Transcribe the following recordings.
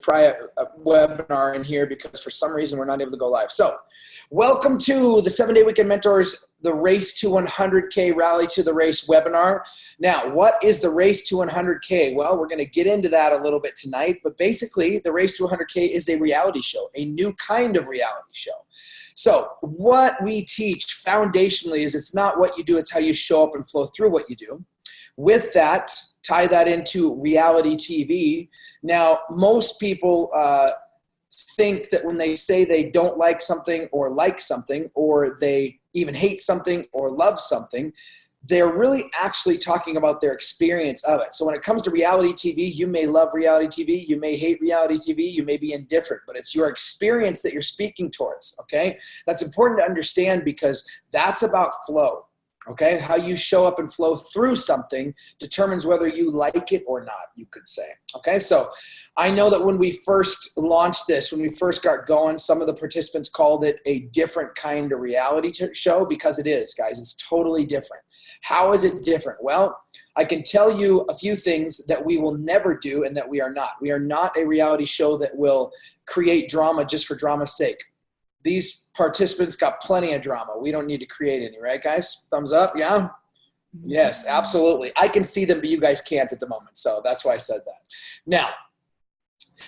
webinar in here because for some reason we're not able to go live. So welcome to the 7-Day Weekend Mentors, the Race to 100K Rally to the Race webinar. Now, what is the Race to 100K? Well, we're going to get into that a little bit tonight, but basically the Race to 100K is a reality show, a new kind of reality show. So what we teach foundationally is it's not what you do, it's how you show up and flow through what you do. With that, tie that into reality TV. Now, most people think that when they say they don't like something, or they even hate something or love something, they're really actually talking about their experience of it. So when it comes to reality TV, you may love reality TV, you may hate reality TV, you may be indifferent, but it's your experience that you're speaking towards, okay? That's important to understand because that's about flow. Okay, how you show up and flow through something determines whether you like it or not, you could say. Okay, so I know that when we first launched this, when we first got going, some of the participants called it a different kind of reality show because it is, guys. It's totally different. How is it different? Well, I can tell you a few things that we will never do and that we are not. We are not a reality show that will create drama just for drama's sake. These participants got plenty of drama. We don't need to create any, right, guys? Thumbs up, yeah? Yes, absolutely. I can see them, but you guys can't at the moment, so that's why I said that. Now,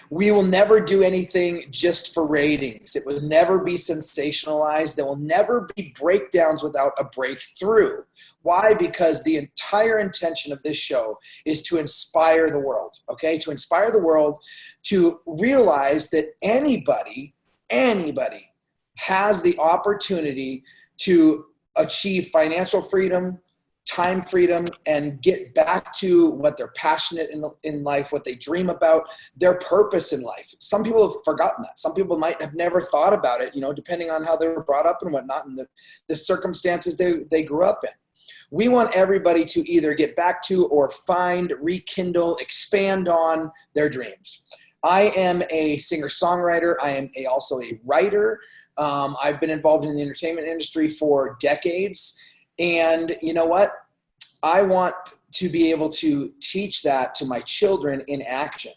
we will never do anything just for ratings. It will never be sensationalized. There will never be breakdowns without a breakthrough. Why? Because the entire intention of this show is to inspire the world, okay? To inspire the world to realize that anybody has the opportunity to achieve financial freedom, time freedom, and get back to what they're passionate in life, what they dream about, their purpose in life. Some people have forgotten that. Some people might have never thought about it, you know, depending on how they were brought up and whatnot and the circumstances they grew up in. We want everybody to either get back to or find, rekindle, expand on their dreams. I am a singer-songwriter. I am also a writer. I've been involved in the entertainment industry for decades. And you know what? I want to be able to teach that to my children in action.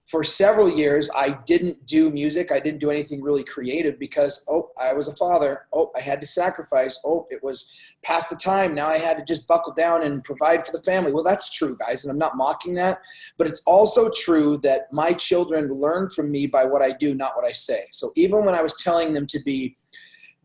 For several years, I didn't do music. I didn't do anything really creative because, I was a father. I had to sacrifice. It was past the time. Now I had to just buckle down and provide for the family. Well, that's true, guys, and I'm not mocking that. But it's also true that my children learn from me by what I do, not what I say. So even when I was telling them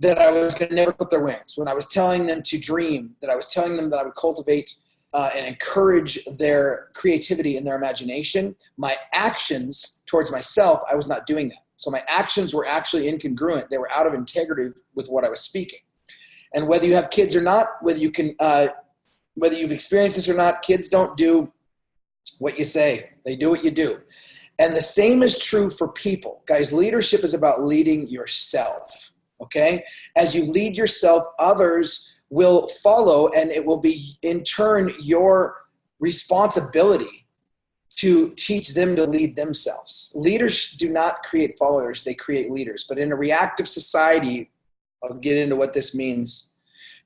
that I was going to never clip their wings, when I was telling them to dream, that I was telling them that I would cultivate and encourage their creativity and their imagination, my actions towards myself, I was not doing that. So my actions were actually incongruent. They were out of integrity with what I was speaking. And whether you have kids or not, whether you've experienced this or not, kids don't do what you say. They do what you do. And the same is true for people. Guys, leadership is about leading yourself, okay? As you lead yourself, others will follow, and it will be in turn your responsibility to teach them to lead themselves. Leaders do not create followers, they create leaders. But in a reactive society, I'll get into what this means.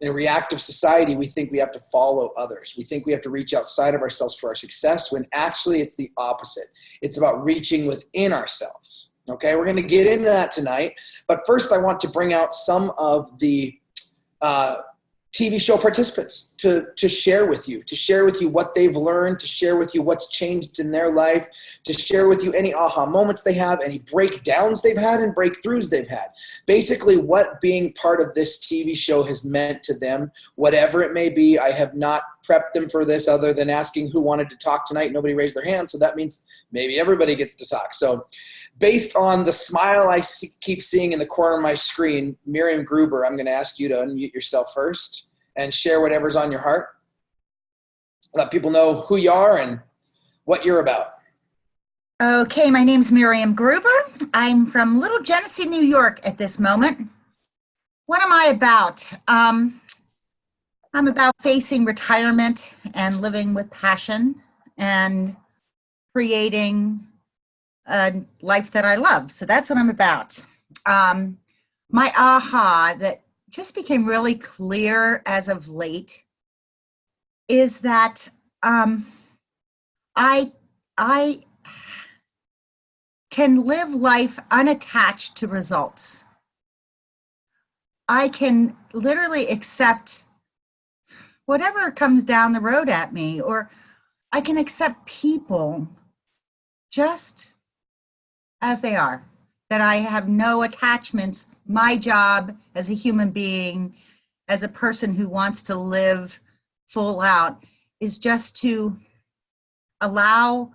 In a reactive society, we think we have to follow others. We think we have to reach outside of ourselves for our success, when actually it's the opposite. It's about reaching within ourselves. Okay, we're going to get into that tonight. But first, I want to bring out some of the TV show participants to share with you what they've learned, to share with you what's changed in their life, to share with you any aha moments they have, any breakdowns they've had and breakthroughs they've had. Basically, what being part of this TV show has meant to them, whatever it may be. I have not prepped them for this other than asking who wanted to talk tonight. Nobody raised their hand, so that means maybe everybody gets to talk. So based on the smile I keep seeing in the corner of my screen, Miriam Gruber, I'm going to ask you to unmute yourself first and share whatever's on your heart. Let people know who you are and what you're about. Okay, my name's Miriam Gruber. I'm from Little Genesee, New York at this moment. What am I about? I'm about facing retirement and living with passion and creating a life that I love. So that's what I'm about. My aha that just became really clear as of late is that I can live life unattached to results. I can literally accept whatever comes down the road at me, or I can accept people just as they are, that I have no attachments. My job as a human being, as a person who wants to live full out, is just to allow,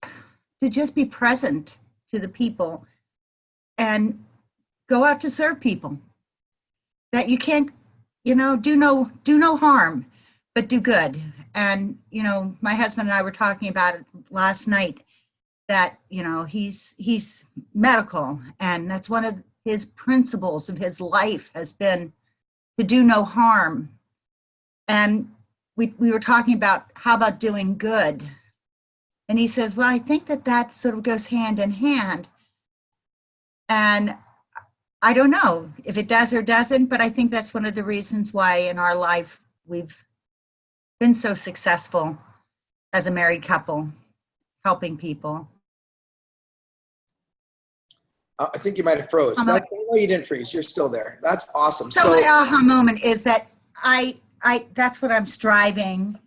to just be present to the people and go out to serve people. That you can't, do no harm, but do good. And, my husband and I were talking about it last night, that, he's medical, and that's one of his principles of his life has been to do no harm. And we were talking about, how about doing good? And he says, well, I think that sort of goes hand in hand. And I don't know if it does or doesn't, but I think that's one of the reasons why in our life we've been so successful as a married couple, helping people. I think you might have froze. No, you didn't freeze. You're still there. That's awesome. So my aha moment is that I that's what I'm striving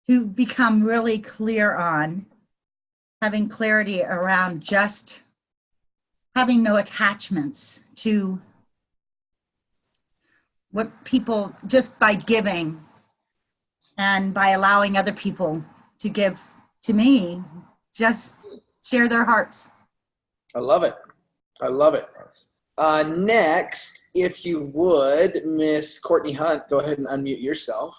to become really clear on, having clarity around just having no attachments to what people, just by giving and by allowing other people to give to me, just share their hearts. I love it. I love it. Next, if you would, Miss Courtney Hunt, go ahead and unmute yourself.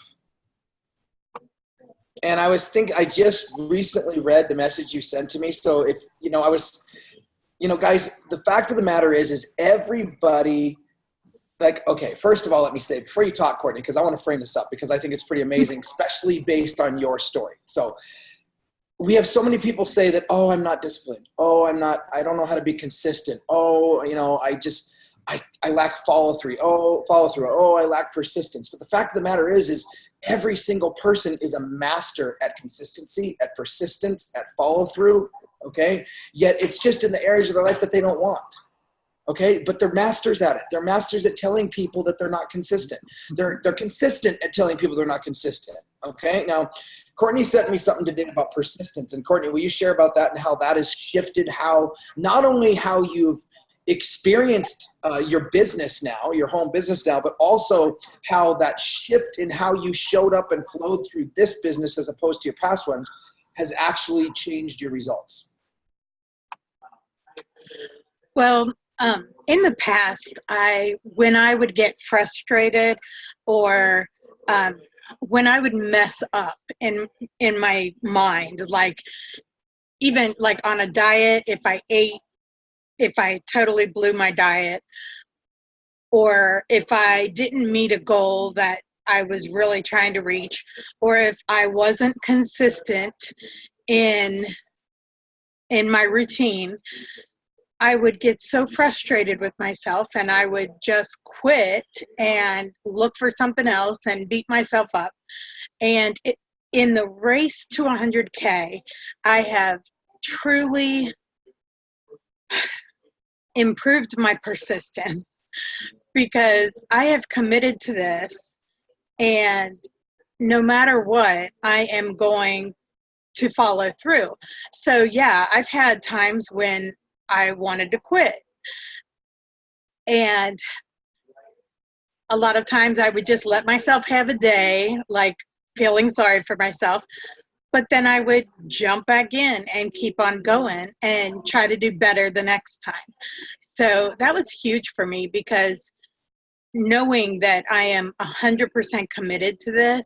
And I just recently read the message you sent to me. So if, guys, the fact of the matter is everybody, okay, first of all, let me say, before you talk, Courtney, because I want to frame this up because I think it's pretty amazing, especially based on your story. So we have so many people say that, oh, I'm not disciplined. Oh, I don't know how to be consistent. Oh, I lack follow through. Oh, I lack persistence. But the fact of the matter is every single person is a master at consistency, at persistence, at follow through. Okay. Yet it's just in the areas of their life that they don't want. Okay. But they're masters at it. They're masters at telling people that they're not consistent. They're consistent at telling people they're not consistent. Okay. Now, Courtney sent me something today about persistence. And Courtney, will you share about that and how that has shifted not only how you've experienced your business now, your home business now, but also how that shift in how you showed up and flowed through this business as opposed to your past ones has actually changed your results? Well, in the past, when I would get frustrated or when I would mess up in my mind, even on a diet, if I totally blew my diet, or if I didn't meet a goal that I was really trying to reach, or if I wasn't consistent in my routine, I would get so frustrated with myself and I would just quit and look for something else and beat myself up. And in the race to 100K, I have truly improved my persistence because I have committed to this, and no matter what, I am going to follow through. So yeah, I've had times when I wanted to quit, and a lot of times I would just let myself have a day, feeling sorry for myself, but then I would jump back in and keep on going and try to do better the next time. So that was huge for me, because knowing that I am 100% committed to this,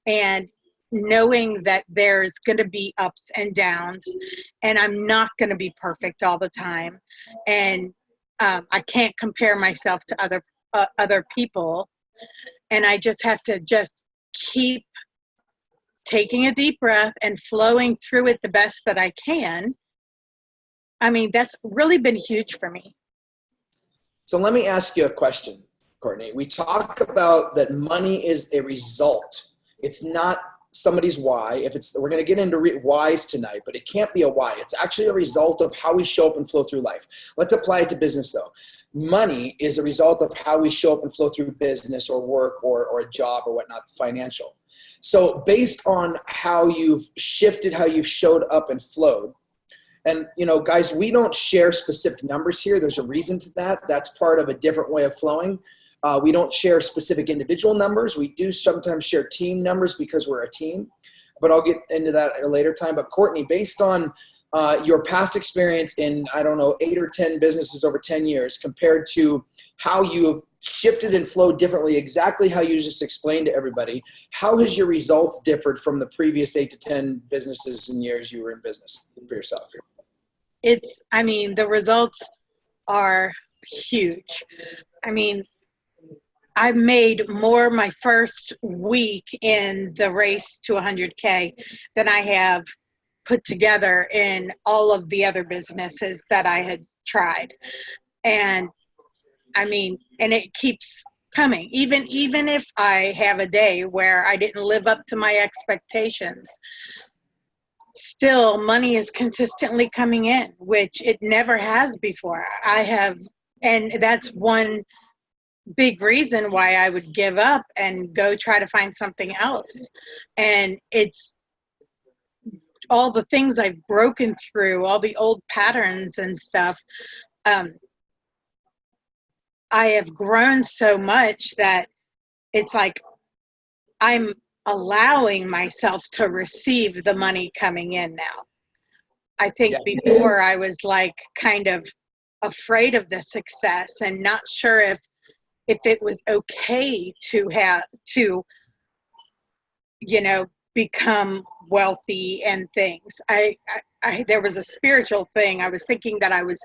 and knowing that there's going to be ups and downs, and I'm not going to be perfect all the time, and I can't compare myself to other people, and I just have to keep taking a deep breath and flowing through it the best that I can. I mean, that's really been huge for me. So let me ask you a question, Courtney. We talk about that money is a result. It's not somebody's why, we're going to get into whys tonight, but it can't be a why. It's actually a result of how we show up and flow through life. Let's apply it to business though. Money is a result of how we show up and flow through business or work or a job or whatnot, financial. So based on how you've shifted, how you've showed up and flowed, and, guys, we don't share specific numbers here. There's a reason to that. That's part of a different way of flowing. We don't share specific individual numbers. We do sometimes share team numbers because we're a team, but I'll get into that at a later time. But Courtney, based on your past experience in, 8 or 10 businesses over 10 years compared to how you have shifted and flowed differently, exactly how you just explained to everybody, how has your results differed from the previous 8 to 10 businesses and years you were in business for yourself? The results are huge. I made more my first week in the race to 100K than I have put together in all of the other businesses that I had tried. And it keeps coming. Even if I have a day where I didn't live up to my expectations, still money is consistently coming in, which it never has before. And that's one big reason why I would give up and go try to find something else. And it's all the things I've broken through, all the old patterns and stuff. I have grown so much that it's like I'm allowing myself to receive the money coming in now. I think before I was like kind of afraid of the success and not sure if it was okay to have to, become wealthy and things. There was a spiritual thing. I was thinking that I was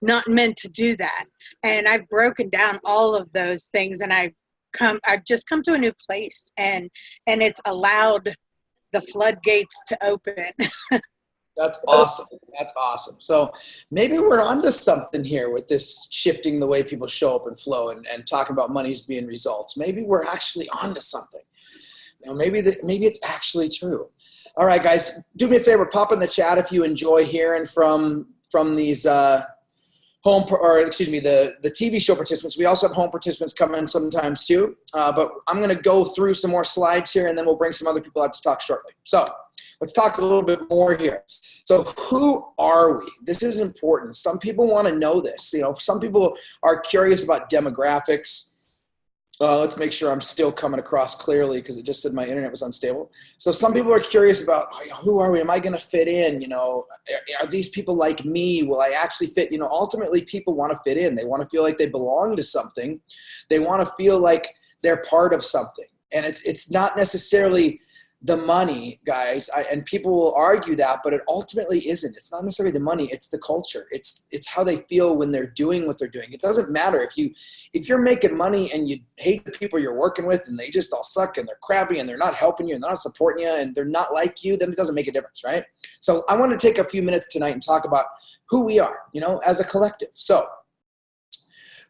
not meant to do that. And I've broken down all of those things, and I've just come to a new place, and it's allowed the floodgates to open. That's awesome. That's awesome. So maybe we're onto something here with this shifting the way people show up and flow and talking about money's being results. Maybe we're actually onto something. Maybe it's actually true. All right, guys, do me a favor, pop in the chat if you enjoy hearing from these the TV show participants. We also have home participants come in sometimes too. But I'm going to go through some more slides here, and then we'll bring some other people out to talk shortly. So let's talk a little bit more here. So who are we? This is important. Some people want to know this. Some people are curious about demographics. Let's make sure I'm still coming across clearly because it just said my internet was unstable. So some people are curious about, who are we? Am I going to fit in? Are these people like me? Will I actually fit? Ultimately people want to fit in. They want to feel like they belong to something. They want to feel like they're part of something. And it's not necessarily the money, guys, and people will argue that, but it ultimately isn't. It's not necessarily the money, it's the culture. It's how they feel when they're doing what they're doing. It doesn't matter if you're making money and you hate the people you're working with and they just all suck and they're crappy and they're not helping you and they're not supporting you and they're not like you, then it doesn't make a difference, right? So I want to take a few minutes tonight and talk about who we are, as a collective. So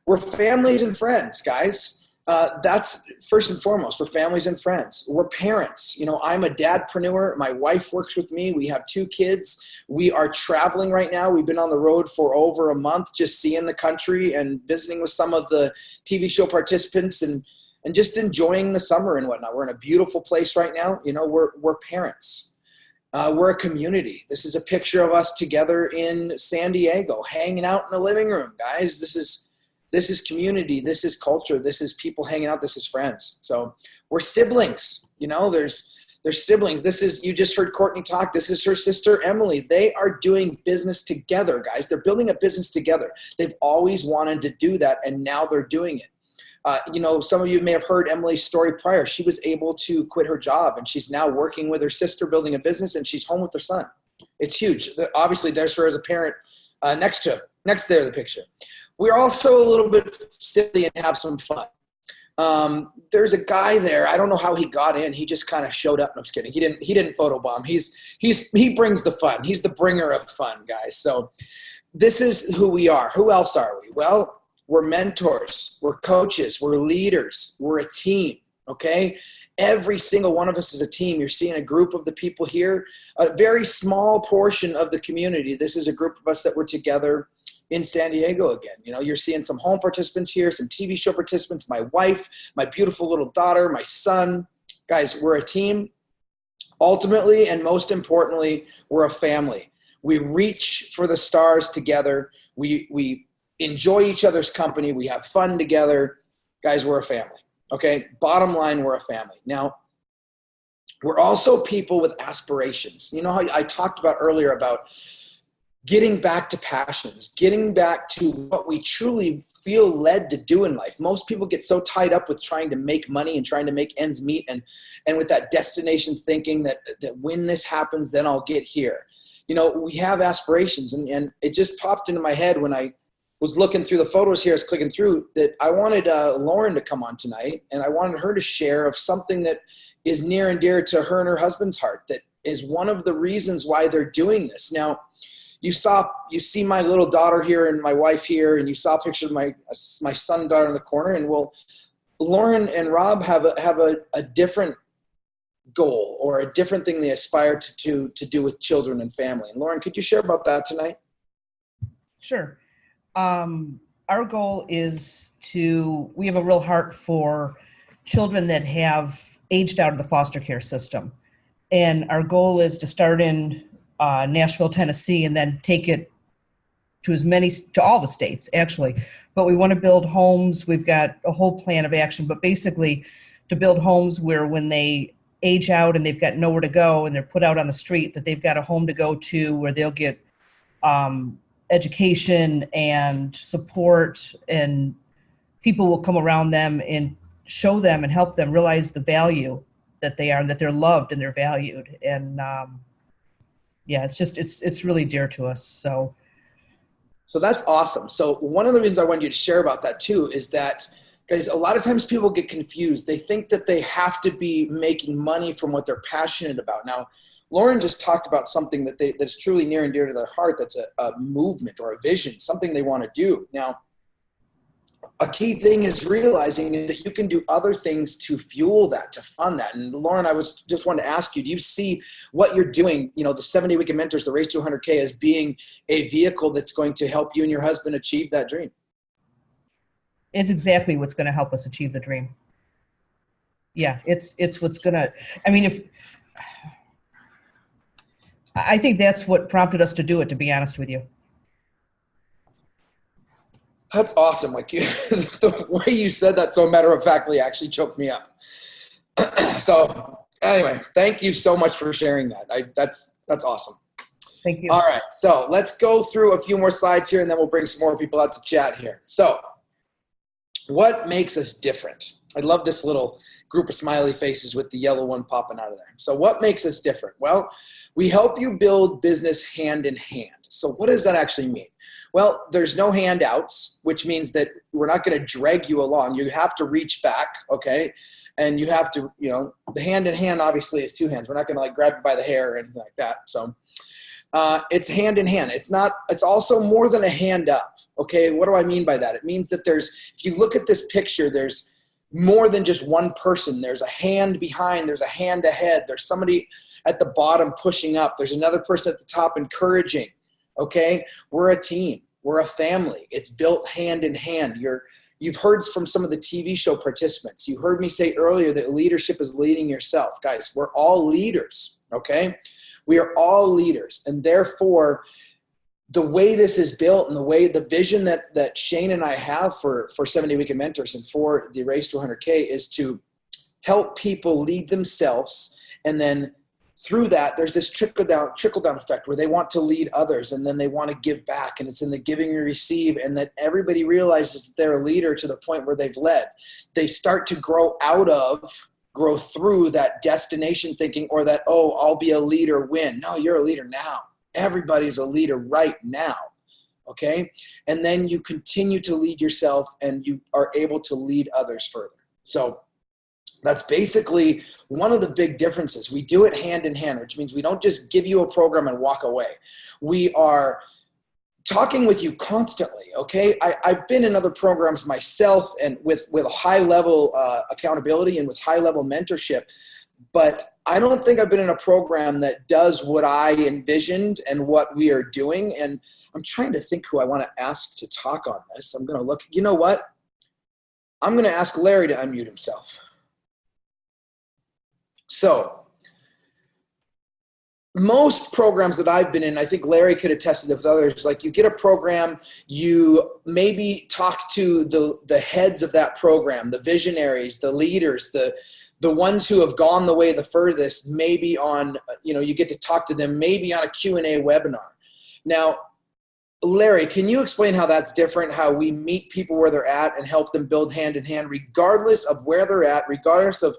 we're families and friends, guys. That's first and foremost. We're families and friends. We're parents. I'm a dadpreneur. My wife works with me. We have 2 kids. We are traveling right now. We've been on the road for over a month, just seeing the country and visiting with some of the TV show participants and just enjoying the summer and whatnot. We're in a beautiful place right now. We're parents. We're a community. This is a picture of us together in San Diego, hanging out in the living room, guys. This is community. This is culture. This is people hanging out. This is friends. So we're siblings. There's siblings. You just heard Courtney talk. This is her sister, Emily. They are doing business together, guys. They're building a business together. They've always wanted to do that, and now they're doing it. Some of you may have heard Emily's story prior. She was able to quit her job, and she's now working with her sister, building a business, and she's home with her son. It's huge. Obviously, there's her as a parent next there, the picture. We're also a little bit silly and have some fun. There's a guy there. I don't know how he got in. He just kind of showed up. No, I'm just kidding. He didn't photobomb. He brings the fun. He's the bringer of fun, guys. So this is who we are. Who else are we? Well, we're mentors. We're coaches. We're leaders. We're a team. Okay. Every single one of us is a team. You're seeing a group of the people here, a very small portion of the community. This is a group of us that were together in San Diego again. You know, you're seeing some home participants here, some TV show participants, my wife, my beautiful little daughter, my son. Guys, we're a team. Ultimately, and most importantly, we're a family. We reach for the stars together. We enjoy each other's company. We have fun together. Guys, we're a family. Okay, bottom line, we're a family. Now, we're also people with aspirations. You know how I talked about earlier about getting back to passions, getting back to what we truly feel led to do in life. Most people get so tied up with trying to make money and trying to make ends meet and with that destination thinking that when this happens, then I'll get here. You know, we have aspirations, and it just popped into my head when I was looking through the photos here, I was clicking through, that I wanted Lauren to come on tonight, and I wanted her to share of something that is near and dear to her and her husband's heart, that is one of the reasons why they're doing this. Now, you see my little daughter here and my wife here, and you saw a picture of my son and daughter in the corner, and well, Lauren and Rob have a different goal or a different thing they aspire to do with children and family. And Lauren, could you share about that tonight? Sure. Our goal is we have a real heart for children that have aged out of the foster care system. And our goal is to start in Nashville, Tennessee, and then take it to all the states, actually. But we want to build homes. We've got a whole plan of action, but basically to build homes where when they age out and they've got nowhere to go and they're put out on the street, that they've got a home to go to where they'll get education and support, and people will come around them and show them and help them realize the value that they are, and that they're loved and they're valued. And it's really dear to us. So that's awesome. So one of the reasons I wanted you to share about that too is that, guys, a lot of times people get confused. They think that they have to be making money from what they're passionate about. Now, Lauren just talked about something that's truly near and dear to their heart. That's a movement or a vision, something they want to do. Now, a key thing is realizing that you can do other things to fuel that, to fund that. And Lauren, I just wanted to ask you, do you see what you're doing, the 70 Weekend Mentors, the Race to 100K, as being a vehicle that's going to help you and your husband achieve that dream? It's exactly what's going to help us achieve the dream. Yeah, it's what's going to, I think that's what prompted us to do it, to be honest with you. That's awesome. Like the way you said that so matter-of-factly actually choked me up. So anyway, thank you so much for sharing that. That's awesome. Thank you. All right. So let's go through a few more slides here, and then we'll bring some more people out to chat here. So what makes us different? I love this little group of smiley faces with the yellow one popping out of there. So what makes us different? Well, we help you build business hand in hand. So what does that actually mean? Well, there's no handouts, which means that we're not going to drag you along. You have to reach back, okay? And you have to, the hand in hand obviously is two hands. We're not going to grab you by the hair or anything like that. So it's hand in hand. It's also more than a hand up, okay? What do I mean by that? It means that if you look at this picture, there's more than just one person. There's a hand behind, there's a hand ahead, there's somebody at the bottom pushing up, there's another person at the top encouraging, okay? We're a team, we're a family. It's built hand in hand. You've heard from some of the TV show participants. You heard me say earlier that leadership is leading yourself. Guys, we're all leaders, okay? We are all leaders, and therefore, the way this is built and the vision that Shane and I have for 70 Weekend Mentors and for the Race to 100K is to help people lead themselves. And then through that, there's this trickle down effect where they want to lead others, and then they want to give back, and it's in the giving and receive, and that everybody realizes that they're a leader to the point where they've led. They start to grow through that destination thinking, or that, oh, I'll be a leader when. No, you're a leader now. Everybody's a leader right now, okay? And then you continue to lead yourself, and you are able to lead others further. So that's basically one of the big differences. We do it hand in hand, which means we don't just give you a program and walk away. We are talking with you constantly, okay? I've been in other programs myself and with a high level accountability and with high level mentorship, but I don't think I've been in a program that does what I envisioned and what we are doing. And I'm trying to think who I want to ask to talk on this. I'm going to look, you know what? I'm going to ask Larry to unmute himself. So, most programs that I've been in, I think Larry could attest to with others, like you get a program, you maybe talk to the heads of that program, the visionaries, the leaders, the ones who have gone the way the furthest, maybe on, you get to talk to them maybe on a Q&A webinar. Now, Larry, can you explain how that's different, how we meet people where they're at and help them build hand in hand, regardless of where they're at, regardless of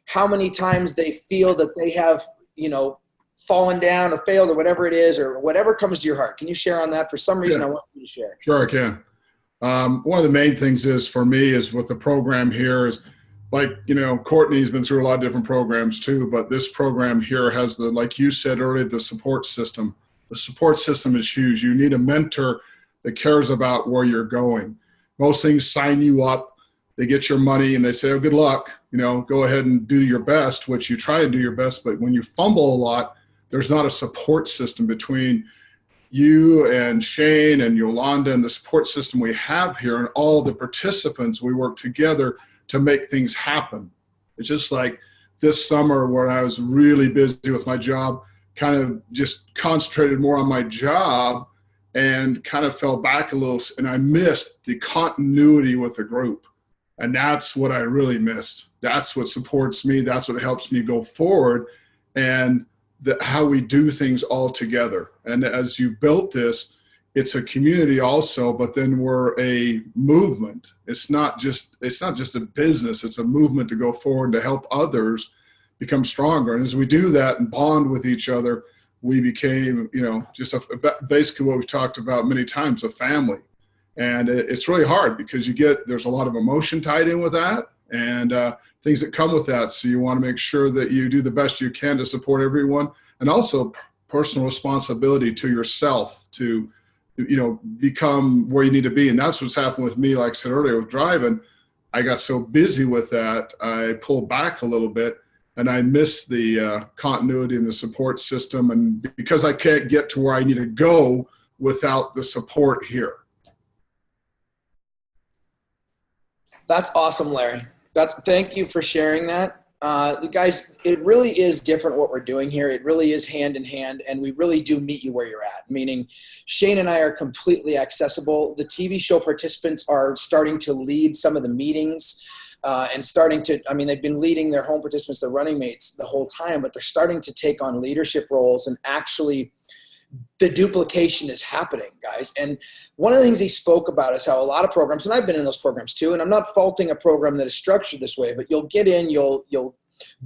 how many times they feel that they have, fallen down or failed or whatever it is, or whatever comes to your heart. Can you share on that? For some reason, I want you to share. Sure, I can. One of the main things is for me is with the program here is like, Courtney's been through a lot of different programs too, but this program here has like you said earlier, the support system. The support system is huge. You need a mentor that cares about where you're going. Most things sign you up, they get your money and they say, oh, good luck, go ahead and do your best, which you try to do your best. But when you fumble a lot, there's not a support system between you and Shane and Yolanda and the support system we have here and all the participants. We work together to make things happen. It's just like this summer where I was really busy with my job, kind of just concentrated more on my job and kind of fell back a little, and I missed the continuity with the group. And that's what I really missed. That's what supports me. That's what helps me go forward. And how we do things all together. And as you built this, it's a community also, but then we're a movement. It's not just a business, it's a movement to go forward to help others become stronger. And as we do that and bond with each other, we became, just basically what we've talked about many times, a family. And it's really hard because there's a lot of emotion tied in with that and things that come with that. So you want to make sure that you do the best you can to support everyone, and also personal responsibility to yourself to, become where you need to be. And that's what's happened with me. Like I said earlier with driving, I got so busy with that, I pulled back a little bit and I missed the continuity in the support system. And because I can't get to where I need to go without the support here. That's awesome, Larry. Thank you for sharing that. You guys, it really is different what we're doing here. It really is hand in hand, and we really do meet you where you're at, meaning Shane and I are completely accessible. The TV show participants are starting to lead some of the meetings and they've been leading their home participants, their running mates the whole time, but they're starting to take on leadership roles, and actually the duplication is happening, guys. And one of the things he spoke about is how a lot of programs, and I've been in those programs too, and I'm not faulting a program that is structured this way, but you'll get in, you'll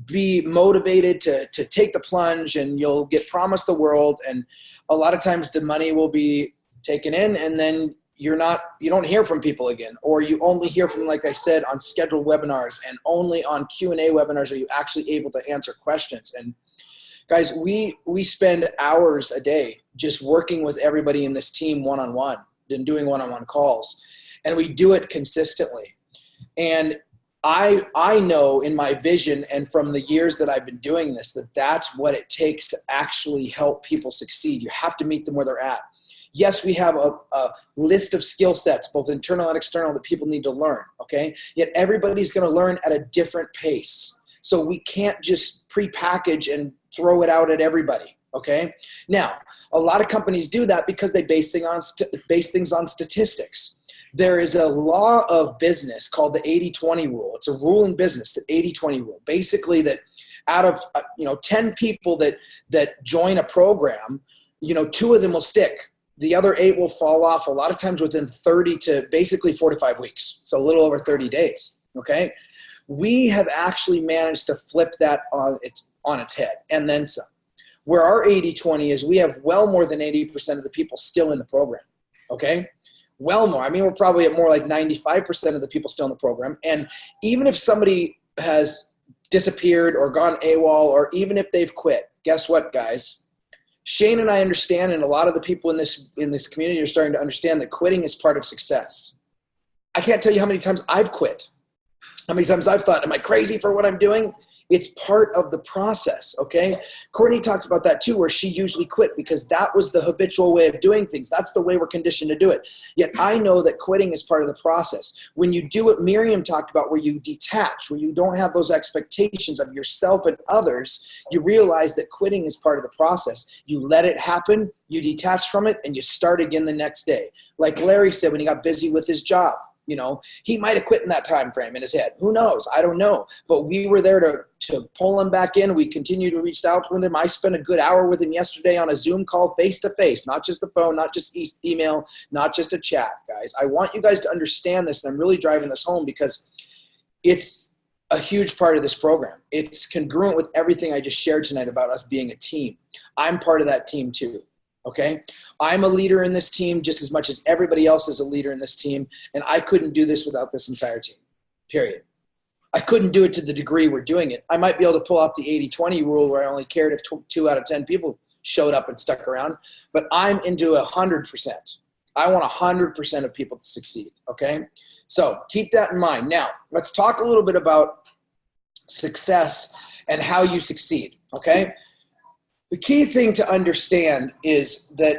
be motivated to take the plunge, and you'll get promised the world. And a lot of times the money will be taken in, and then you don't hear from people again, or you only hear from, like I said, on scheduled webinars, and only on Q&A webinars are you actually able to answer questions. And guys, we spend hours a day just working with everybody in this team one-on-one and doing one-on-one calls. And we do it consistently. And I know in my vision and from the years that I've been doing this, that's what it takes to actually help people succeed. You have to meet them where they're at. Yes, we have a list of skill sets, both internal and external, that people need to learn, okay? Yet everybody's going to learn at a different pace. So we can't just pre-package and throw it out at everybody, okay? Now, a lot of companies do that because they base things on statistics. There is a law of business called the 80-20 rule. It's a rule in business, the 80-20 rule. Basically, that out of 10 people that join a program, 2 of them will stick. The other 8 will fall off a lot of times within 30 to basically 4 to 5 weeks. So a little over 30 days, okay? We have actually managed to flip that on its head and then some. Where our 80-20 is, we have well more than 80% of the people still in the program, okay? Well more. I mean, we're probably at more like 95% of the people still in the program. And even if somebody has disappeared or gone AWOL, or even if they've quit, guess what, guys? Shane and I understand, and a lot of the people in this community are starting to understand that quitting is part of success. I can't tell you how many times I've quit. How many times I've thought, am I crazy for what I'm doing? It's part of the process, okay? Courtney talked about that too, where she usually quit because that was the habitual way of doing things. That's the way we're conditioned to do it. Yet I know that quitting is part of the process. When you do what Miriam talked about, where you detach, where you don't have those expectations of yourself and others, you realize that quitting is part of the process. You let it happen, you detach from it, and you start again the next day. Like Larry said when he got busy with his job. You know, he might have quit in that time frame in his head. Who knows? I don't know. But we were there to pull him back in. We continue to reach out with him. I spent a good hour with him yesterday on a Zoom call face to face, not just the phone, not just email, not just a chat, guys. I want you guys to understand this, and I'm really driving this home because it's a huge part of this program. It's congruent with everything I just shared tonight about us being a team. I'm part of that team too. Okay, I'm a leader in this team just as much as everybody else is a leader in this team, and I couldn't do this without this entire team, period. I couldn't do it to the degree we're doing it. I might be able to pull off the 80-20 rule where I only cared if 2 out of 10 people showed up and stuck around, but I'm into 100%. I want 100% of people to succeed, okay? So keep that in mind. Now, let's talk a little bit about success and how you succeed, okay? The key thing to understand is that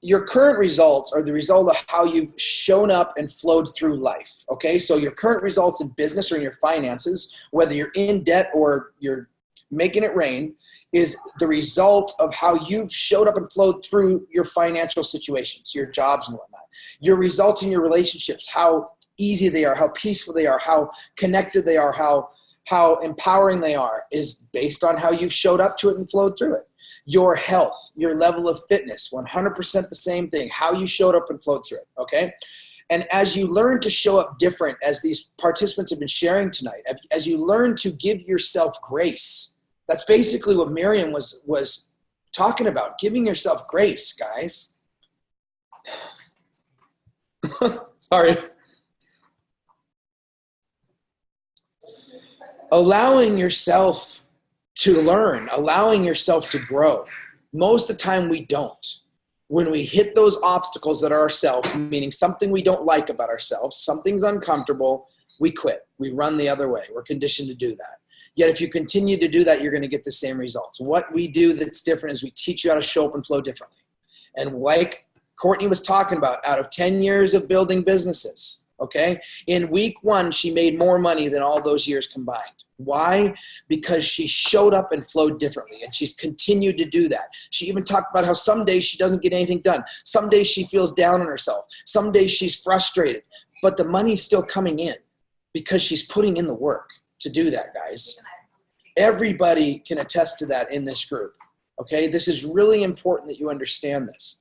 your current results are the result of how you've shown up and flowed through life, okay? So your current results in business or in your finances, whether you're in debt or you're making it rain, is the result of how you've showed up and flowed through your financial situations, your jobs and whatnot. Your results in your relationships, how easy they are, how peaceful they are, how connected they are, how empowering they are, is based on how you've showed up to it and flowed through it. Your health, your level of fitness, 100% the same thing, how you showed up and flowed through it, okay? And as you learn to show up different, as these participants have been sharing tonight, as you learn to give yourself grace, that's basically what Miriam was talking about, giving yourself grace, guys. Sorry. Allowing yourself to learn, allowing yourself to grow. Most of the time we don't. When we hit those obstacles that are ourselves, meaning something we don't like about ourselves, something's uncomfortable, we quit. We run the other way. We're conditioned to do that. Yet if you continue to do that, you're going to get the same results. What we do that's different is we teach you how to show up and flow differently. And like Courtney was talking about, out of 10 years of building businesses, okay, in week 1, she made more money than all those years combined. Why? Because she showed up and flowed differently, and she's continued to do that. She even talked about how some days she doesn't get anything done. Some days she feels down on herself. Some days she's frustrated, but the money's still coming in because she's putting in the work to do that, guys. Everybody can attest to that in this group, okay? This is really important that you understand this.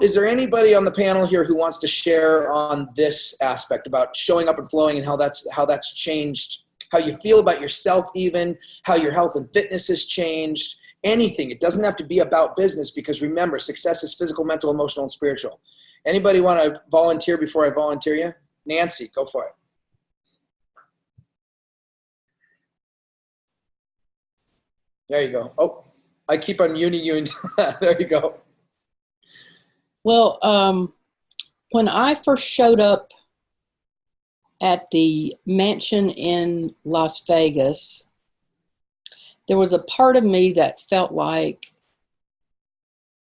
Is there anybody on the panel here who wants to share on this aspect about showing up and flowing and how that's changed, how you feel about yourself even, how your health and fitness has changed, anything. It doesn't have to be about business because remember, success is physical, mental, emotional, and spiritual. Anybody want to volunteer before I volunteer you? Nancy, go for it. There you go. Oh, I keep on you. There you go. Well, when I first showed up at the mansion in Las Vegas, there was a part of me that felt like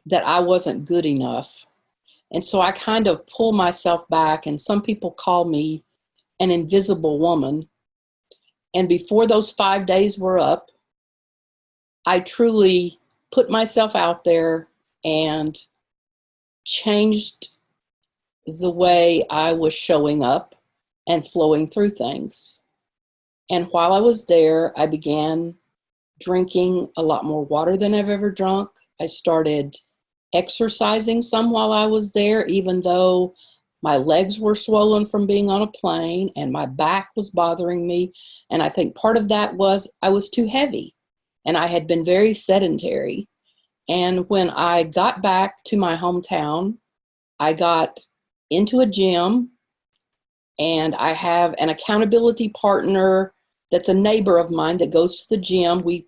that I wasn't good enough. And so I kind of pulled myself back, and some people call me an invisible woman. And before those 5 days were up, I truly put myself out there and changed the way I was showing up and flowing through things. And while I was there, I began drinking a lot more water than I've ever drunk. I started exercising some while I was there, even though my legs were swollen from being on a plane and my back was bothering me. And I think part of that was I was too heavy and I had been very sedentary. And when I got back to my hometown, I got into a gym, and I have an accountability partner that's a neighbor of mine that goes to the gym. We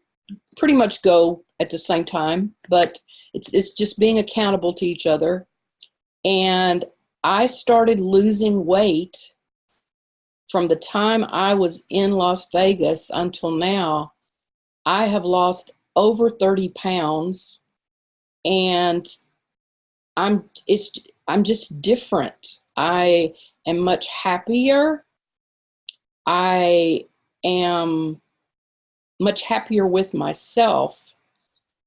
pretty much go at the same time, but it's just being accountable to each other. And I started losing weight from the time I was in Las Vegas until now. I have lost over 30 pounds, and I'm just different. I am much happier. I am much happier with myself.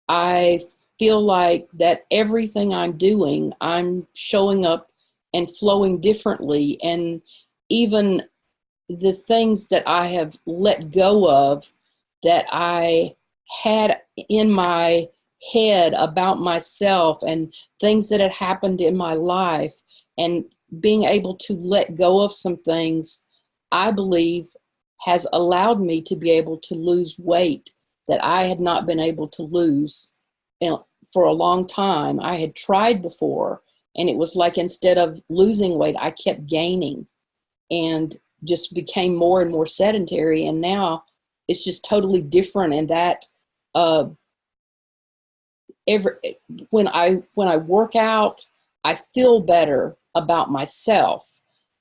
I feel like that everything I'm doing, I'm showing up and flowing differently. And even the things that I have let go of that I had in my head about myself and things that had happened in my life, and being able to let go of some things, I believe has allowed me to be able to lose weight that I had not been able to lose for a long time. I had tried before, and it was like instead of losing weight, I kept gaining and just became more and more sedentary. And now it's just totally different. And that when I work out, I feel better about myself.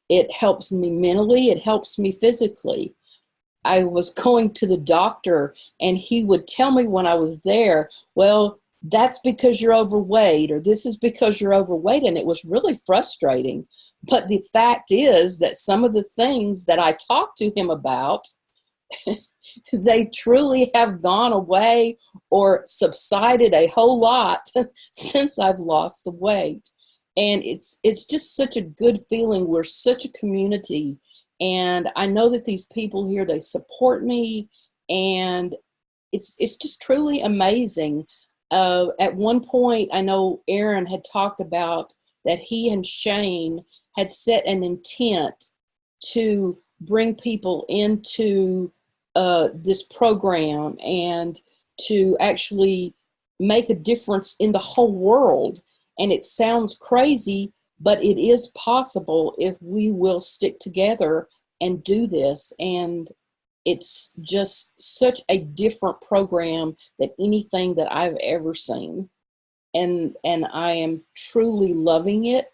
It helps me mentally. It helps me physically. I was going to the doctor, and he would tell me when I was there, well, that's because you're overweight, or this is because you're overweight. And it was really frustrating. But the fact is that some of the things that I talked to him about, they truly have gone away or subsided a whole lot since I've lost the weight. And it's just such a good feeling. We're such a community. And I know that these people here, they support me, and it's just truly amazing. At one point, I know Aaron had talked about that he and Shane had set an intent to bring people into this program and to actually make a difference in the whole world. And it sounds crazy, but it is possible if we will stick together and do this. And it's just such a different program than anything that I've ever seen. And I am truly loving it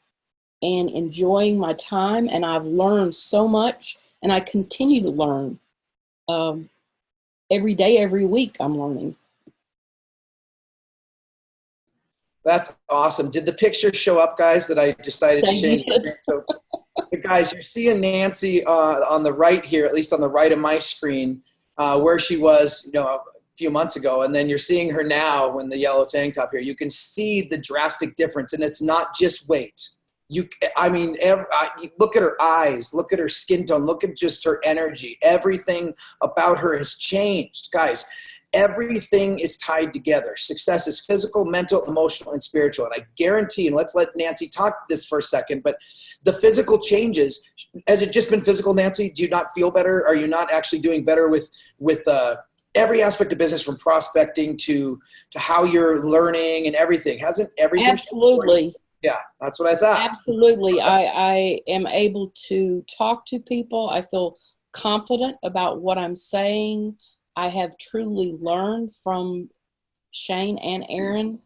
and enjoying my time. And I've learned so much, and I continue to learn. Every day, every week, I'm learning. That's awesome. Did the picture show up, guys, that I decided to change? So, guys, you're seeing Nancy on the right here, at least on the right of my screen, where she was, a few months ago, and then you're seeing her now in the yellow tank top here. You can see the drastic difference, and it's not just weight. Look at her eyes, look at her skin tone, look at just her energy. Everything about her has changed, guys. Everything is tied together. Success is physical, mental, emotional, and spiritual. And I guarantee, and let's let Nancy talk this for a second, but the physical changes, has it just been physical, Nancy? Do you not feel better? Are you not actually doing better with every aspect of business, from prospecting to how you're learning and everything? Hasn't everything? Absolutely. Yeah, that's what I thought. Absolutely. I am able to talk to people. I feel confident about what I'm saying. I have truly learned from Shane and Aaron,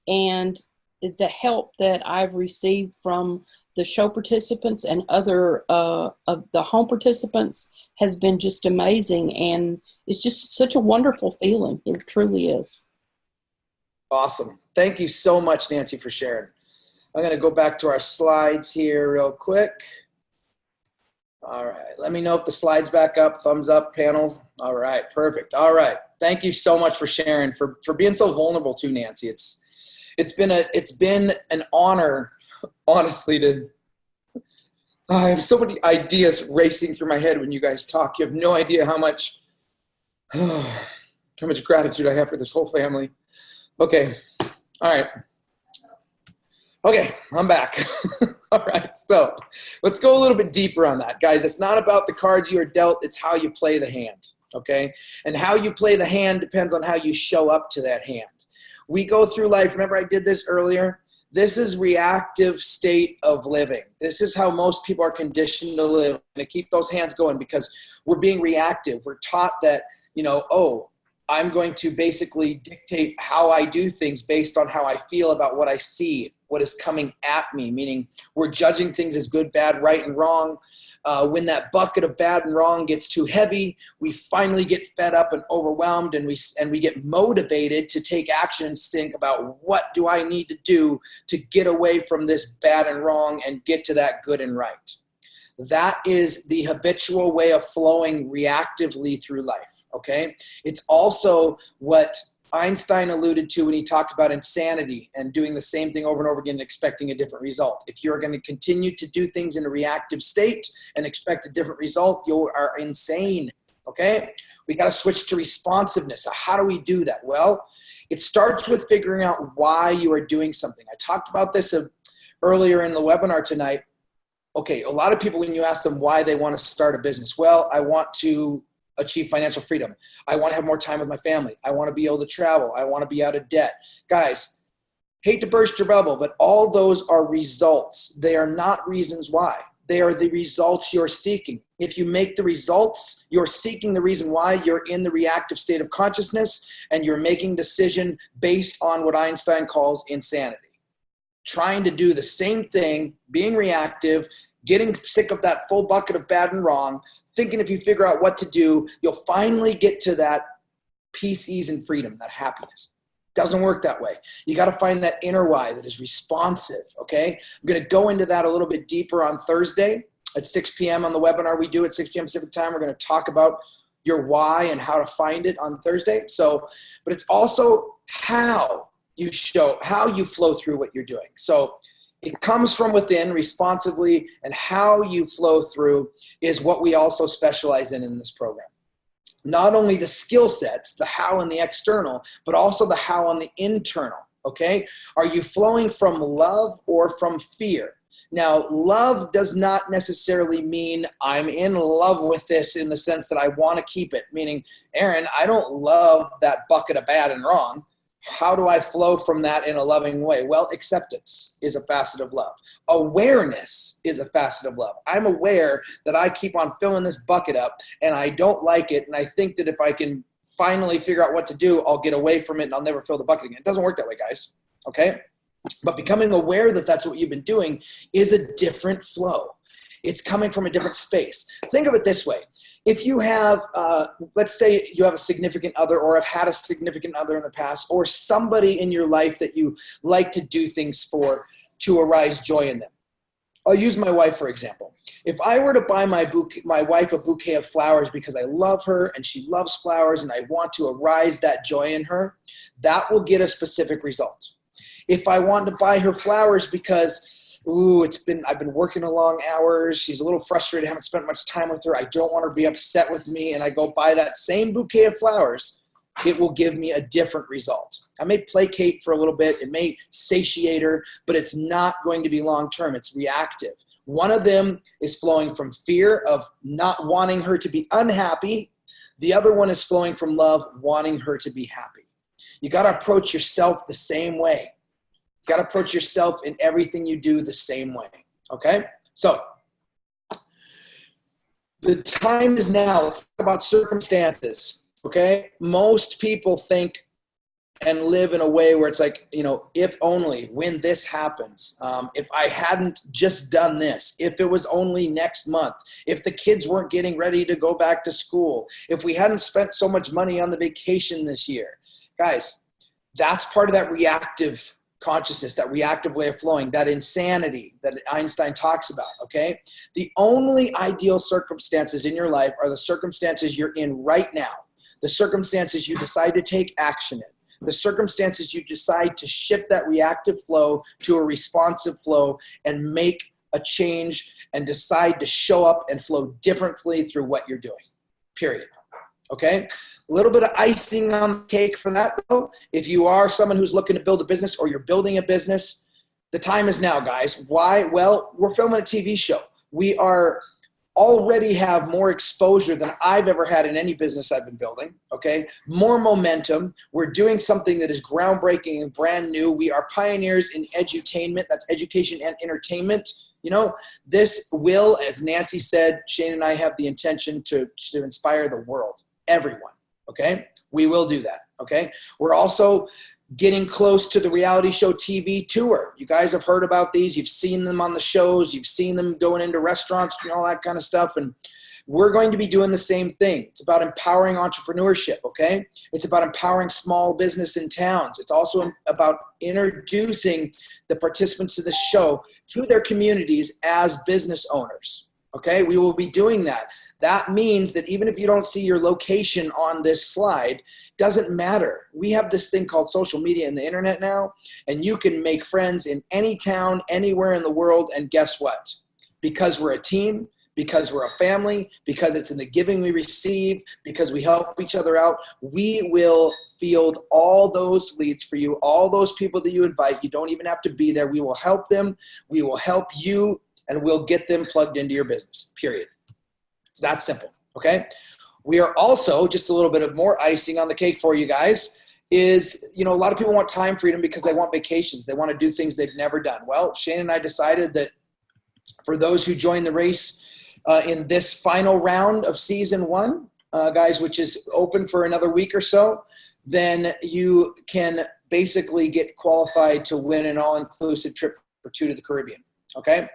and the help that I've received from the show participants and other of the home participants has been just amazing. And it's just such a wonderful feeling. It truly is. Awesome. Thank you so much, Nancy, for sharing. I'm going to go back to our slides here real quick. All right. Let me know if the slide's back up. Thumbs up, panel. All right. Perfect. All right. Thank you so much for sharing, for being so vulnerable too, Nancy. It's been an honor, honestly, I have so many ideas racing through my head when you guys talk. You have no idea how much gratitude I have for this whole family. Okay. All right. Okay, I'm back. All right, so let's go a little bit deeper on that. Guys, it's not about the cards you are dealt, it's how you play the hand, okay? And how you play the hand depends on how you show up to that hand. We go through life, remember I did this earlier? This is reactive state of living. This is how most people are conditioned to live, and to keep those hands going, because we're being reactive. We're taught that, I'm going to basically dictate how I do things based on how I feel about what I see, what is coming at me, meaning we're judging things as good, bad, right, and wrong. When that bucket of bad and wrong gets too heavy, we finally get fed up and overwhelmed, and we get motivated to take action and think about what do I need to do to get away from this bad and wrong and get to that good and right. That is the habitual way of flowing reactively through life, okay? It's also what Einstein alluded to when he talked about insanity and doing the same thing over and over again and expecting a different result. If you're going to continue to do things in a reactive state and expect a different result, you are insane, okay? We got to switch to responsiveness. So how do we do that? Well, it starts with figuring out why you are doing something. I talked about this earlier in the webinar tonight. Okay, a lot of people, when you ask them why they want to start a business, well, I want to achieve financial freedom. I want to have more time with my family. I want to be able to travel. I want to be out of debt. Guys, hate to burst your bubble, but all those are results. They are not reasons why. They are the results you're seeking. If you make the results, you're seeking the reason why, you're in the reactive state of consciousness, and you're making a decision based on what Einstein calls insanity. Trying to do the same thing, being reactive, getting sick of that full bucket of bad and wrong, thinking if you figure out what to do, you'll finally get to that peace, ease, and freedom, that happiness. Doesn't work that way. You got to find that inner why that is responsive, okay? I'm going to go into that a little bit deeper on Thursday at 6 p.m. on the webinar we do at 6 p.m. Pacific time. We're going to talk about your why and how to find it on Thursday. So, but it's also how you flow through what you're doing. So it comes from within responsively, and how you flow through is what we also specialize in this program. Not only the skill sets, the how and the external, but also the how on the internal, okay? Are you flowing from love or from fear? Now, love does not necessarily mean I'm in love with this in the sense that I want to keep it, meaning, Aaron, I don't love that bucket of bad and wrong. How do I flow from that in a loving way? Well, acceptance is a facet of love. Awareness is a facet of love. I'm aware that I keep on filling this bucket up and I don't like it, and I think that if I can finally figure out what to do, I'll get away from it and I'll never fill the bucket again. It doesn't work that way, guys, okay? But becoming aware that that's what you've been doing is a different flow. It's coming from a different space. Think of it this way. If you have, let's say you have a significant other or have had a significant other in the past, or somebody in your life that you like to do things for to arise joy in them. I'll use my wife, for example. If I were to buy my wife a bouquet of flowers because I love her and she loves flowers and I want to arise that joy in her, that will get a specific result. If I want to buy her flowers because I've been working long hours, she's a little frustrated, I haven't spent much time with her, I don't want her to be upset with me, and I go buy that same bouquet of flowers, it will give me a different result. I may placate for a little bit, it may satiate her, but it's not going to be long-term, it's reactive. One of them is flowing from fear of not wanting her to be unhappy. The other one is flowing from love, wanting her to be happy. You got to approach yourself the same way. You got to approach yourself in everything you do the same way, okay? So the time is now. Let's talk about circumstances, okay? Most people think and live in a way where it's like, if only, when this happens, if I hadn't just done this, if it was only next month, if the kids weren't getting ready to go back to school, if we hadn't spent so much money on the vacation this year. Guys, that's part of that reactive consciousness, that reactive way of flowing, that insanity that Einstein talks about, okay? The only ideal circumstances in your life are the circumstances you're in right now, the circumstances you decide to take action in, the circumstances you decide to shift that reactive flow to a responsive flow and make a change and decide to show up and flow differently through what you're doing, period. Okay? A little bit of icing on the cake for that, though. If you are someone who's looking to build a business or you're building a business, the time is now, guys. Why? Well, we're filming a TV show. We already have more exposure than I've ever had in any business I've been building, okay? More momentum. We're doing something that is groundbreaking and brand new. We are pioneers in edutainment. That's education and entertainment. This will, as Nancy said, Shane and I have the intention to inspire the world. Everyone, okay? We will do that, okay? We're also getting close to the reality show TV tour. You guys have heard about these. You've seen them on the shows. You've seen them going into restaurants and all that kind of stuff. And we're going to be doing the same thing. It's about empowering entrepreneurship, okay? It's about empowering small business in towns. It's also about introducing the participants of the show to their communities as business owners, okay? We will be doing that. That means that even if you don't see your location on this slide, doesn't matter. We have this thing called social media and the internet now, and you can make friends in any town, anywhere in the world, and guess what? Because we're a team, because we're a family, because it's in the giving we receive, because we help each other out, we will field all those leads for you, all those people that you invite. You don't even have to be there. We will help them. We will help you, and we'll get them plugged into your business, period. It's that simple, okay? We are also, just a little bit of more icing on the cake for you guys, is, a lot of people want time freedom because they want vacations. They want to do things they've never done. Well, Shane and I decided that for those who join the race, in this final round of season 1, guys, which is open for another week or so, then you can basically get qualified to win an all-inclusive trip for 2 to the Caribbean, okay?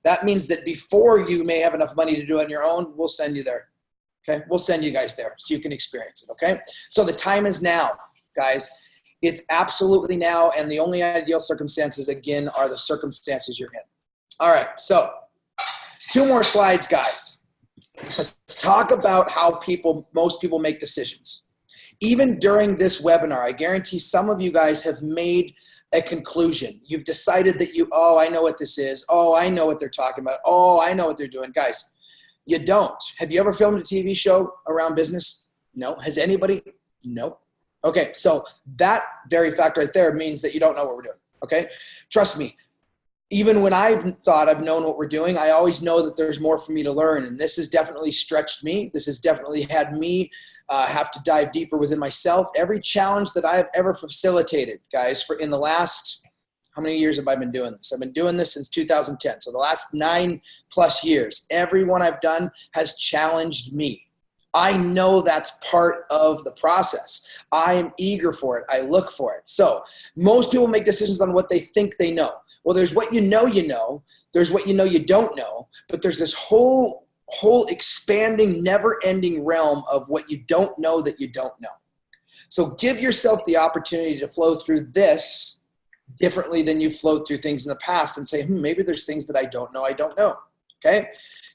That means that before you may have enough money to do it on your own, we'll send you there, okay? We'll send you guys there so you can experience it, okay? So the time is now, guys. It's absolutely now, and the only ideal circumstances, again, are the circumstances you're in. All right, so 2 more slides, guys. Let's talk about how most people make decisions. Even during this webinar, I guarantee some of you guys have made a conclusion. You've decided that I know what this is. Oh, I know what they're talking about. Oh, I know what they're doing. Guys, you don't. Have you ever filmed a TV show around business? No. Has anybody? No. Okay, so that very fact right there means that you don't know what we're doing, okay? Trust me. Even when I've thought I've known what we're doing, I always know that there's more for me to learn. And this has definitely stretched me. This has definitely had me have to dive deeper within myself. Every challenge that I've ever facilitated, guys, in the last, how many years have I been doing this? I've been doing this since 2010. So the last 9+ years, every one I've done has challenged me. I know that's part of the process. I am eager for it. I look for it. So most people make decisions on what they think they know. Well, there's what you know, there's what you don't know, but there's this whole expanding, never-ending realm of what you don't know that you don't know. So give yourself the opportunity to flow through this differently than you flowed through things in the past and say, maybe there's things that I don't know, okay?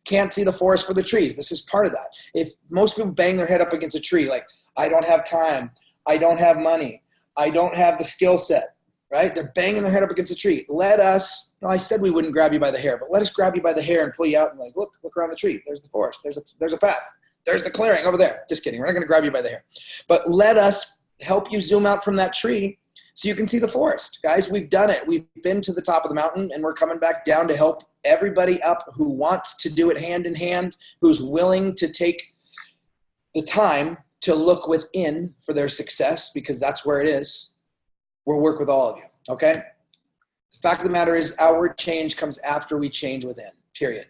Can't see the forest for the trees. This is part of that. If most people bang their head up against a tree, like, I don't have time, I don't have money, I don't have the skill set, right? They're banging their head up against a tree. Let us, I said we wouldn't grab you by the hair, but let us grab you by the hair and pull you out and look around the tree. There's the forest. There's a path. There's the clearing over there. Just kidding. We're not going to grab you by the hair. But let us help you zoom out from that tree so you can see the forest. Guys, we've done it. We've been to the top of the mountain, and we're coming back down to help everybody up who wants to do it hand in hand, who's willing to take the time to look within for their success, because that's where it is. We'll work with all of you, okay? The fact of the matter is outward change comes after we change within, period.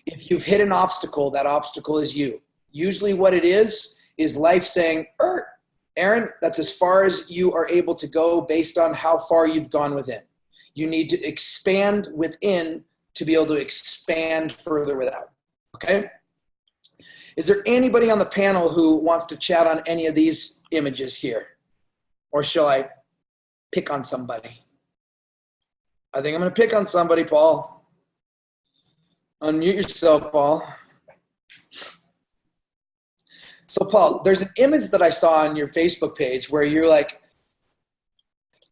If you've hit an obstacle, that obstacle is you. Usually what it is life saying, Aaron, that's as far as you are able to go based on how far you've gone within. You need to expand within to be able to expand further without, okay? Is there anybody on the panel who wants to chat on any of these images here? Or shall I pick on somebody? I think I'm going to pick on somebody, Paul. Unmute yourself, Paul. So, Paul, there's an image that I saw on your Facebook page where you're like,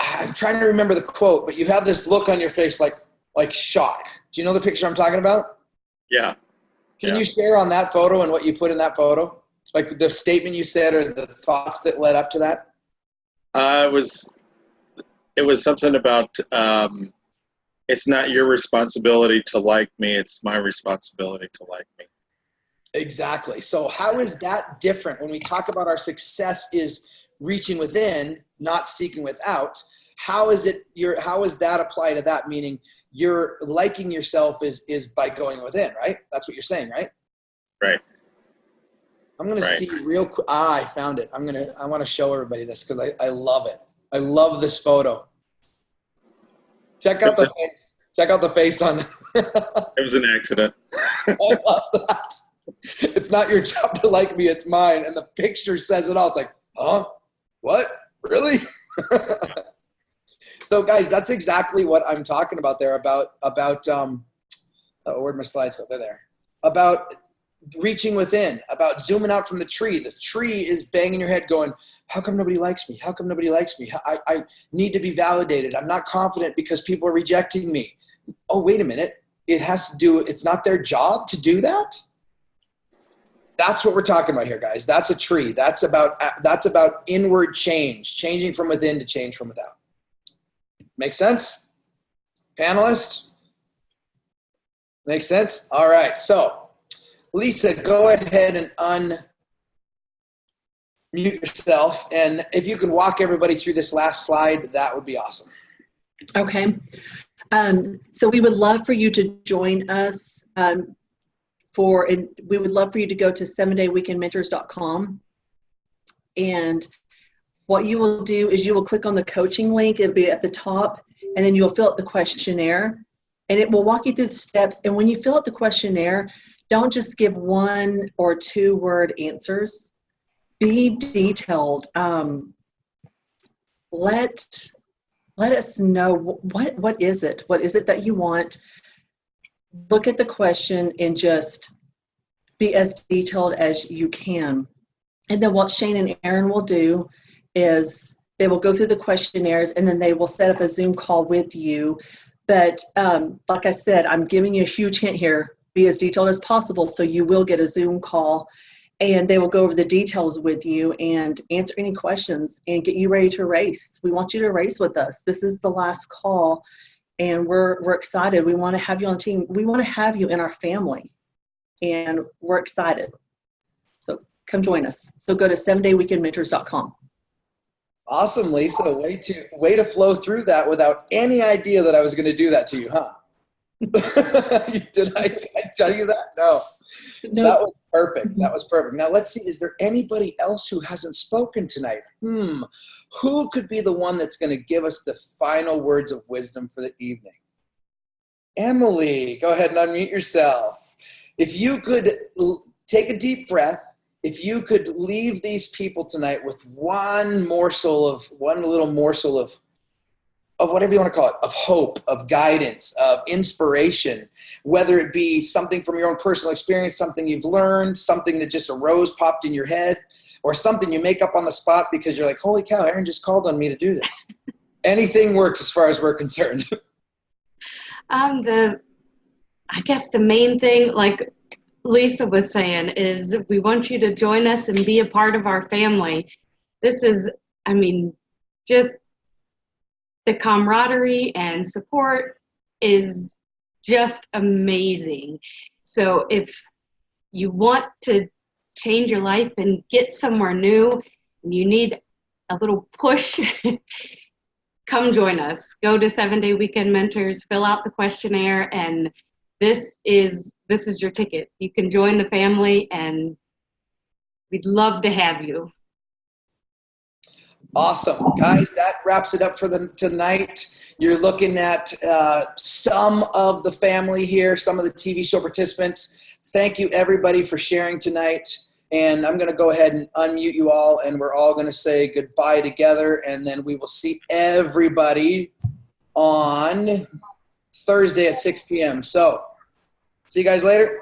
I'm trying to remember the quote, but you have this look on your face like shock. Do you know the picture I'm talking about? Yeah. Can you share on that photo and what you put in that photo? Like the statement you said or the thoughts that led up to that? It was something about it's not your responsibility to like me, it's my responsibility to like me. Exactly. So how is that different when we talk about our success is reaching within, not seeking without? How is that apply to that? Meaning you're liking yourself is by going within, right? That's what you're saying, right? Right. I'm going to Right. see real quick. I found it. I want to show everybody this because I love it. I love this photo. Check out the face on It was an accident. I love that. It's not your job to like me, it's mine. And the picture says it all. It's like, huh? What? Really? So guys, that's exactly what I'm talking about there about where'd my slides go? They're there. About reaching within, about zooming out from the tree. This tree is banging your head going, how come nobody likes me? How come nobody likes me? I need to be validated. I'm not confident because people are rejecting me. Oh, wait a minute. It's not their job to do that? That's what we're talking about here, guys. That's a tree. That's about inward change, changing from within to change from without. Make sense? Panelists? Make sense? All right. So, Lisa, go ahead and unmute yourself. And if you could walk everybody through this last slide, that would be awesome. Okay. So we would love for you to join us we would love for you to go to 7dayweekendmentors.com. And what you will do is you will click on the coaching link. It'll be at the top, and then you'll fill out the questionnaire, and it will walk you through the steps. And when you fill out the questionnaire, don't just give 1 or 2 word answers. Be detailed. Let us know what is it? What is it that you want? Look at the question and just be as detailed as you can. And then what Shane and Aaron will do is they will go through the questionnaires, and then they will set up a Zoom call with you. But like I said, I'm giving you a huge hint here. Be as detailed as possible, so you will get a Zoom call, and they will go over the details with you and answer any questions and get you ready to race. We want you to race with us. This is the last call, and we're excited. We want to have you on the team. We want to have you in our family, and we're excited. So come join us. So go to 7dayweekendmentors.com. Awesome, Lisa. Way to flow through that without any idea that I was going to do that to you, huh? Did I tell you that? No. That was perfect. That was perfect. Now let's see, is there anybody else who hasn't spoken tonight? Who could be the one that's going to give us the final words of wisdom for the evening? Emily, go ahead and unmute yourself. If you could take a deep breath, if you could leave these people tonight with one little morsel of whatever you want to call it, of hope, of guidance, of inspiration, whether it be something from your own personal experience, something you've learned, something that just popped in your head, or something you make up on the spot because you're like, holy cow, Aaron just called on me to do this. Anything works as far as we're concerned. I guess the main thing, like Lisa was saying, is we want you to join us and be a part of our family. This is, just the camaraderie and support is just amazing. So if you want to change your life and get somewhere new and you need a little push, come join us. Go to 7 Day Weekend Mentors, fill out the questionnaire, and this is your ticket. You can join the family, and we'd love to have you. Awesome. Guys, that wraps it up for tonight. You're looking at some of the family here, some of the TV show participants. Thank you, everybody, for sharing tonight. And I'm going to go ahead and unmute you all, and we're all going to say goodbye together, and then we will see everybody on Thursday at 6 p.m. So, see you guys later.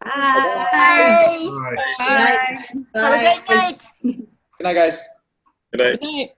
Bye. Bye. All right. Bye. Have a great night. Good night, guys. Good night. Good night.